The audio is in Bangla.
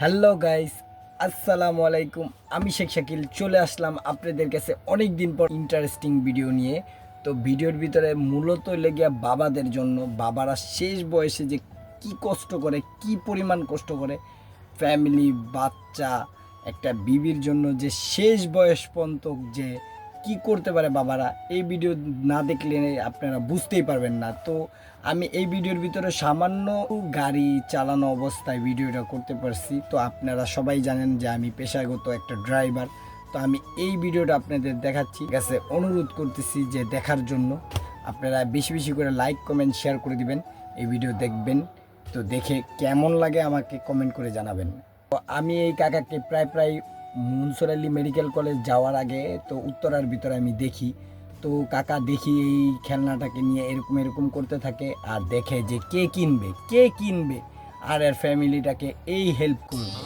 হ্যালো গাইস, আসসালামু আলাইকুম। আমি শেখ শাকিল চলে আসলাম আপনাদের কাছে অনেক দিন পর ইন্টারেস্টিং ভিডিও নিয়ে। তো ভিডিওর ভিতরে মূলত লেগে বাবাদের জন্য, বাবারা শেষ বয়সে যে কি কষ্ট করে, কি পরিমাণ কষ্ট করে, ফ্যামিলি, বাচ্চা, একটা বিবির জন্য যে শেষ বয়স পর্যন্ত যে কি করতে পারে বাবারা, এই ভিডিও না দেখলে আপনারা বুঝতেই পারবেন না। তো আমি এই ভিডিওর ভিতরে সামান্য গাড়ি চালানো অবস্থায় ভিডিওটা করতে পারছি। তো আপনারা সবাই জানেন যে আমি পেশাগত একটা ড্রাইভার। তো আমি এই ভিডিওটা আপনাদের দেখাচ্ছি, ঠিক আছে? অনুরোধ করতেছি যে দেখার জন্য আপনারা বেশি বেশি করে লাইক, কমেন্ট, শেয়ার করে দিবেন। এই ভিডিও দেখবেন, তো দেখে কেমন লাগে আমাকে কমেন্ট করে জানাবেন। তো আমি এই কাকাকে প্রায় প্রায় মনসুর আলী মেডিকেল কলেজ যাওয়ার আগে তো উত্তরার ভিতরে আমি দেখি। তো কাকা দেখি এই খেলনাটাকে নিয়ে এরকম এরকম করতে থাকে, আর দেখে যে কে কিনবে আর এর ফ্যামিলিটাকে এই হেল্প করবে।